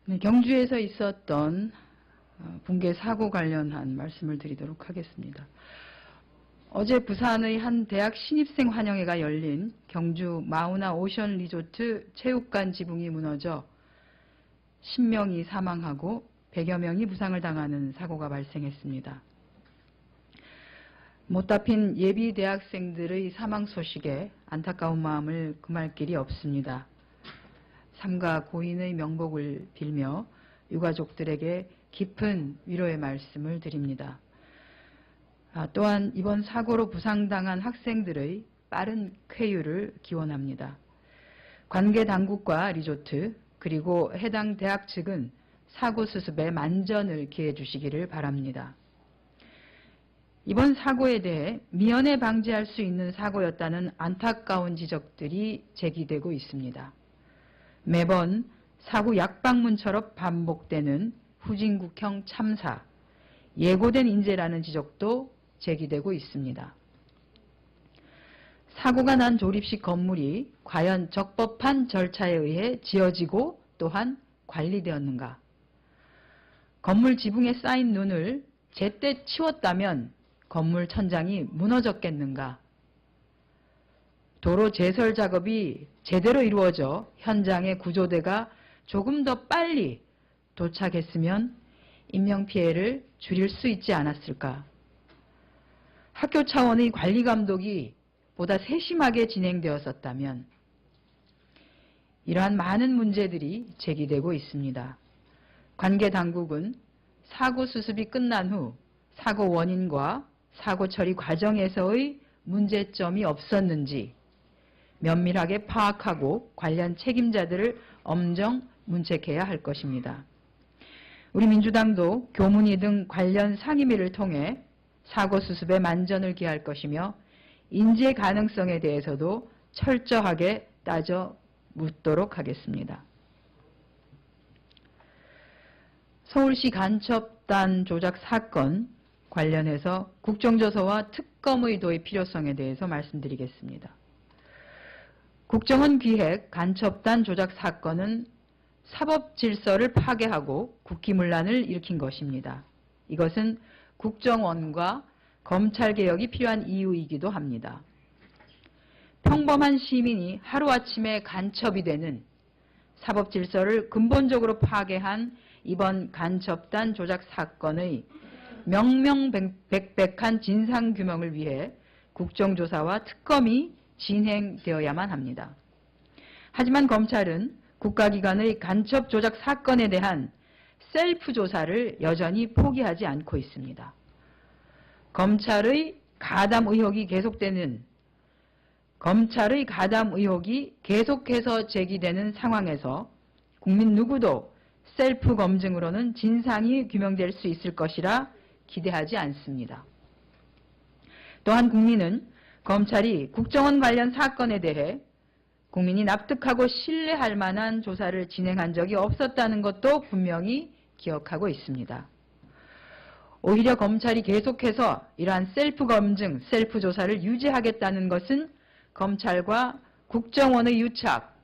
네, 경주에서 있었던 붕괴 사고 관련한 말씀을 드리도록 하겠습니다. 어제 부산의 한 대학 신입생 환영회가 열린 경주 마우나 오션 리조트 체육관 지붕이 무너져 10명이 사망하고 100여 명이 부상을 당하는 사고가 발생했습니다. 못다 핀 예비 대학생들의 사망 소식에 안타까운 마음을 금할 길이 없습니다. 삼가 고인의 명복을 빌며 유가족들에게 깊은 위로의 말씀을 드립니다. 또한 이번 사고로 부상당한 학생들의 빠른 쾌유를 기원합니다. 관계 당국과 리조트 그리고 해당 대학 측은 사고 수습에 만전을 기해 주시기를 바랍니다. 이번 사고에 대해 미연에 방지할 수 있는 사고였다는 안타까운 지적들이 제기되고 있습니다. 매번 사고 약방문처럼 반복되는 후진국형 참사, 예고된 인재라는 지적도 제기되고 있습니다. 사고가 난 조립식 건물이 과연 적법한 절차에 의해 지어지고 또한 관리되었는가? 건물 지붕에 쌓인 눈을 제때 치웠다면 건물 천장이 무너졌겠는가? 도로 제설 작업이 제대로 이루어져 현장의 구조대가 조금 더 빨리 도착했으면 인명피해를 줄일 수 있지 않았을까? 학교 차원의 관리 감독이 보다 세심하게 진행되었었다면 이러한 많은 문제들이 제기되고 있습니다. 관계 당국은 사고 수습이 끝난 후 사고 원인과 사고 처리 과정에서의 문제점이 없었는지 면밀하게 파악하고 관련 책임자들을 엄정 문책해야 할 것입니다. 우리 민주당도 교문위 등 관련 상임위를 통해 사고 수습에 만전을 기할 것이며 인재 가능성에 대해서도 철저하게 따져 묻도록 하겠습니다. 서울시 간첩단 조작 사건 관련해서 국정조사와 특검의 도입 필요성에 대해서 말씀드리겠습니다. 국정원 기획 간첩단 조작 사건은 사법 질서를 파괴하고 국기문란을 일으킨 것입니다. 이것은 국정원과 검찰개혁이 필요한 이유이기도 합니다. 평범한 시민이 하루아침에 간첩이 되는 사법 질서를 근본적으로 파괴한 이번 간첩단 조작 사건의 명명백백한 진상규명을 위해 국정조사와 특검이 진행되어야만 합니다. 하지만 검찰은 국가기관의 간첩 조작 사건에 대한 셀프 조사를 여전히 포기하지 않고 있습니다. 검찰의 가담 의혹이 계속해서 제기되는 상황에서 국민 누구도 셀프 검증으로는 진상이 규명될 수 있을 것이라 기대하지 않습니다. 또한 국민은 검찰이 국정원 관련 사건에 대해 국민이 납득하고 신뢰할 만한 조사를 진행한 적이 없었다는 것도 분명히 기억하고 있습니다. 오히려 검찰이 계속해서 이러한 셀프 검증, 셀프 조사를 유지하겠다는 것은 검찰과 국정원의 유착,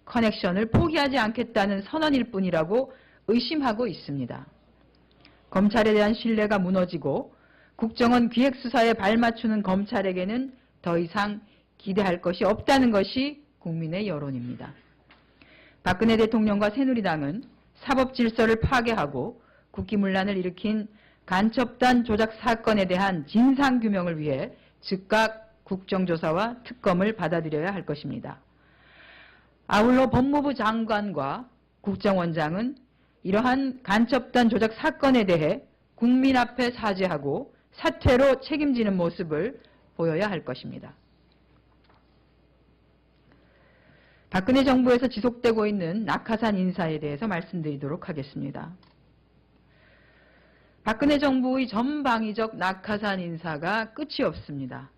커넥션을 포기하지 않겠다는 선언일 뿐이라고 의심하고 있습니다. 검찰에 대한 신뢰가 무너지고 국정원 기획수사에 발맞추는 검찰에게는 더 이상 기대할 것이 없다는 것이 국민의 여론입니다. 박근혜 대통령과 새누리당은 사법 질서를 파괴하고 국기문란을 일으킨 간첩단 조작 사건에 대한 진상규명을 위해 즉각 국정조사와 특검을 받아들여야 할 것입니다. 아울러 법무부 장관과 국정원장은 이러한 간첩단 조작 사건에 대해 국민 앞에 사죄하고 사퇴로 책임지는 모습을 보여야 할 것입니다. 박근혜 정부에서 지속되고 있는 낙하산 인사에 대해서 말씀드리도록 하겠습니다. 박근혜 정부의 전방위적 낙하산 인사가 끝이 없습니다.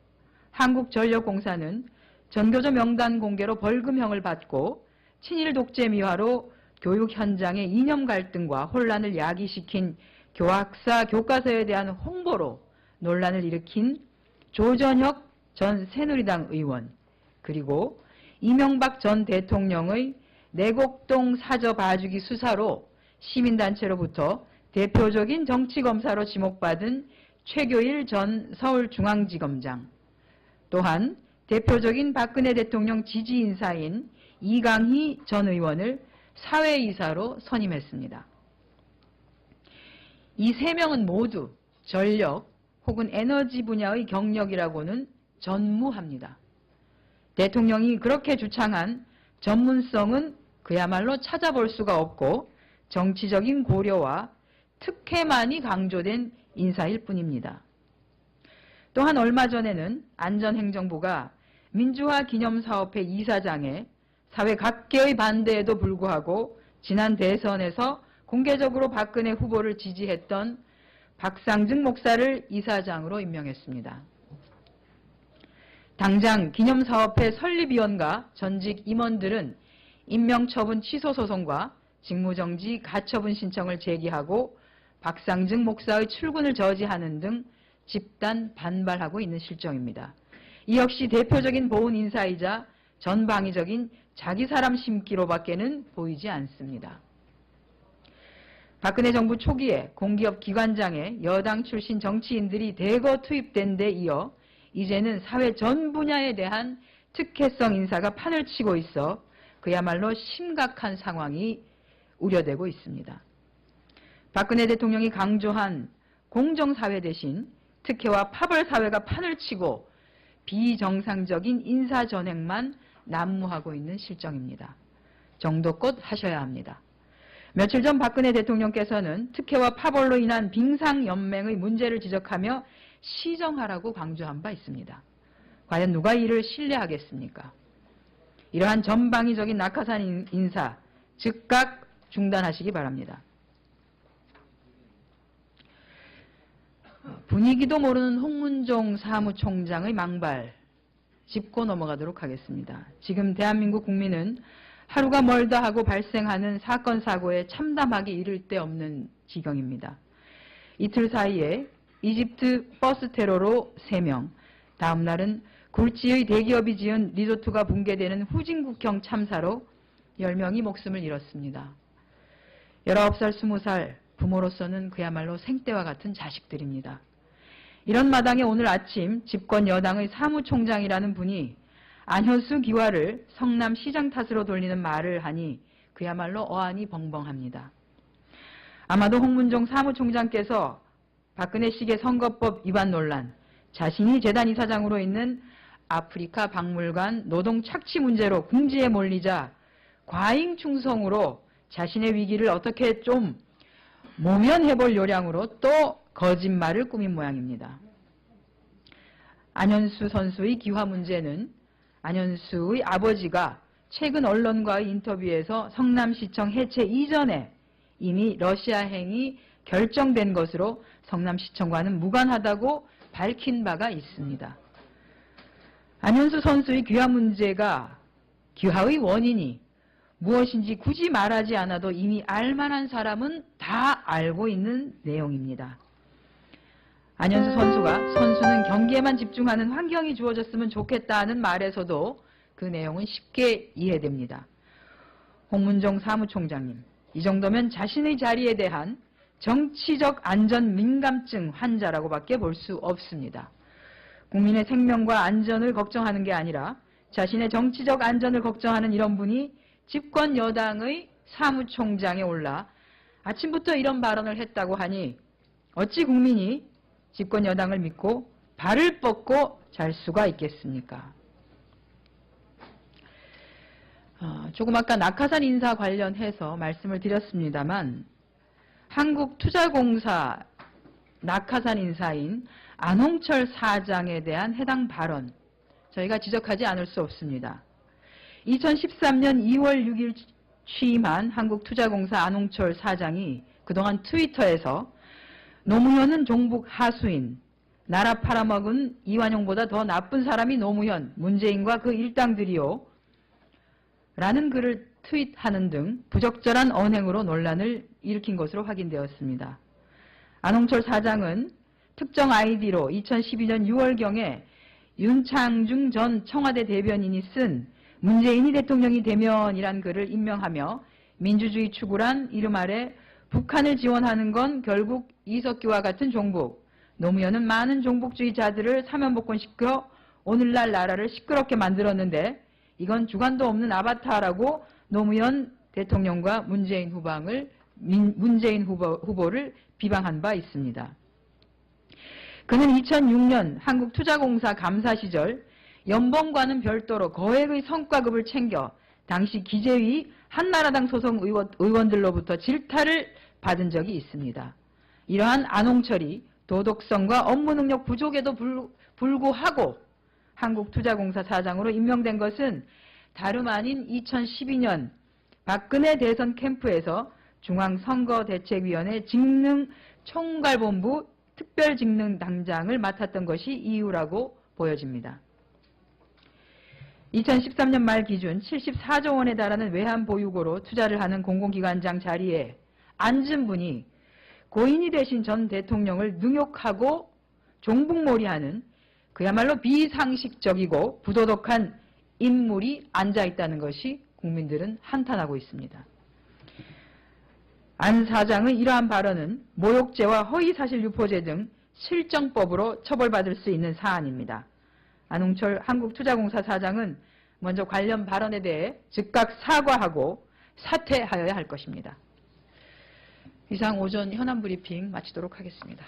한국전력공사는 전교조 명단 공개로 벌금형을 받고 친일 독재 미화로 교육 현장의 이념 갈등과 혼란을 야기시킨 교학사 교과서에 대한 홍보로 논란을 일으킨 조전혁 전 새누리당 의원 그리고 이명박 전 대통령의 내곡동 사저 봐주기 수사로 시민단체로부터 대표적인 정치검사로 지목받은 최교일 전 서울중앙지검장, 또한 대표적인 박근혜 대통령 지지 인사인 이강희 전 의원을 사회이사로 선임했습니다. 이 세 명은 모두 전력 혹은 에너지 분야의 경력이라고는 전무합니다. 대통령이 그렇게 주창한 전문성은 그야말로 찾아볼 수가 없고 정치적인 고려와 특혜만이 강조된 인사일 뿐입니다. 또한 얼마 전에는 안전행정부가 민주화기념사업회 이사장에 사회 각계의 반대에도 불구하고 지난 대선에서 공개적으로 박근혜 후보를 지지했던 박상증 목사를 이사장으로 임명했습니다. 당장 기념사업회 설립위원과 전직 임원들은 임명처분 취소 소송과 직무정지 가처분 신청을 제기하고 박상증 목사의 출근을 저지하는 등 집단 반발하고 있는 실정입니다. 이 역시 대표적인 보훈 인사이자 전방위적인 자기 사람 심기로밖에는 보이지 않습니다. 박근혜 정부 초기에 공기업 기관장에 여당 출신 정치인들이 대거 투입된 데 이어 이제는 사회 전 분야에 대한 특혜성 인사가 판을 치고 있어 그야말로 심각한 상황이 우려되고 있습니다. 박근혜 대통령이 강조한 공정사회 대신 특혜와 파벌사회가 판을 치고 비정상적인 인사전횡만 난무하고 있는 실정입니다. 정도껏 하셔야 합니다. 며칠 전 박근혜 대통령께서는 특혜와 파벌로 인한 빙상연맹의 문제를 지적하며 시정하라고 강조한 바 있습니다. 과연 누가 이를 신뢰하겠습니까? 이러한 전방위적인 낙하산 인사 즉각 중단하시기 바랍니다. 분위기도 모르는 홍문종 사무총장의 망발 짚고 넘어가도록 하겠습니다. 지금 대한민국 국민은 하루가 멀다 하고 발생하는 사건 사고에 참담하기 이를 데 없는 지경입니다. 이틀 사이에 이집트 버스 테러로 3명, 다음 날은 굴지의 대기업이 지은 리조트가 붕괴되는 후진국형 참사로 10명이 목숨을 잃었습니다. 19살, 20살 부모로서는 그야말로 생떼와 같은 자식들입니다. 이런 마당에 오늘 아침 집권 여당의 사무총장이라는 분이 안현수 기와를 성남시장 탓으로 돌리는 말을 하니 그야말로 어안이 벙벙합니다. 아마도 홍문종 사무총장께서 박근혜식의 선거법 위반 논란, 자신이 재단 이사장으로 있는 아프리카 박물관 노동 착취 문제로 궁지에 몰리자 과잉 충성으로 자신의 위기를 어떻게 좀 모면해볼 요량으로 또 거짓말을 꾸민 모양입니다. 안현수 선수의 기화 문제는 안현수의 아버지가 최근 언론과의 인터뷰에서 성남시청 해체 이전에 이미 러시아행이 결정된 것으로 성남시청과는 무관하다고 밝힌 바가 있습니다. 안현수 선수의 귀화 문제가 귀화의 원인이 무엇인지 굳이 말하지 않아도 이미 알만한 사람은 다 알고 있는 내용입니다. 안현수 선수가 선수는 경기에만 집중하는 환경이 주어졌으면 좋겠다는 말에서도 그 내용은 쉽게 이해됩니다. 홍문종 사무총장님, 이 정도면 자신의 자리에 대한 정치적 안전 민감증 환자라고밖에 볼 수 없습니다. 국민의 생명과 안전을 걱정하는 게 아니라 자신의 정치적 안전을 걱정하는 이런 분이 집권 여당의 사무총장에 올라 아침부터 이런 발언을 했다고 하니 어찌 국민이 집권 여당을 믿고 발을 뻗고 잘 수가 있겠습니까? 조금 아까 낙하산 인사 관련해서 말씀을 드렸습니다만 한국투자공사 낙하산 인사인 안홍철 사장에 대한 해당 발언 저희가 지적하지 않을 수 없습니다. 2013년 2월 6일 취임한 한국투자공사 안홍철 사장이 그동안 트위터에서 노무현은 종북 하수인, 나라 팔아먹은 이완용보다 더 나쁜 사람이 노무현, 문재인과 그 일당들이요 라는 글을 트윗하는 등 부적절한 언행으로 논란을 일으킨 것으로 확인되었습니다. 안홍철 사장은 특정 아이디로 2012년 6월경에 윤창중 전 청와대 대변인이 쓴 문재인이 대통령이 되면이란 글을 인명하며 민주주의 추구란 이름 아래 북한을 지원하는 건 결국 이석기와 같은 종북, 노무현은 많은 종북주의자들을 사면복권시켜 오늘날 나라를 시끄럽게 만들었는데 이건 주관도 없는 아바타라고 노무현 대통령과 문재인 후보를 비방한 바 있습니다. 그는 2006년 한국투자공사 감사 시절 연봉과는 별도로 거액의 성과급을 챙겨 당시 기재위 한나라당 소속 의원들로부터 질타를 받은 적이 있습니다. 이러한 안홍철이 도덕성과 업무 능력 부족에도 불구하고 한국투자공사 사장으로 임명된 것은 다름 아닌 2012년 박근혜 대선 캠프에서 중앙선거대책위원회 직능총괄본부 특별직능당장을 맡았던 것이 이유라고 보여집니다. 2013년 말 기준 74조 원에 달하는 외환 보유고로 투자를 하는 공공기관장 자리에 앉은 분이 고인이 되신 전 대통령을 능욕하고 종북몰이하는 그야말로 비상식적이고 부도덕한 인물이 앉아있다는 것이 국민들은 한탄하고 있습니다. 안 사장의 이러한 발언은 모욕죄와 허위사실 유포죄 등 실정법으로 처벌받을 수 있는 사안입니다. 안홍철 한국투자공사 사장은 먼저 관련 발언에 대해 즉각 사과하고 사퇴하여야 할 것입니다. 이상 오전 현안브리핑 마치도록 하겠습니다.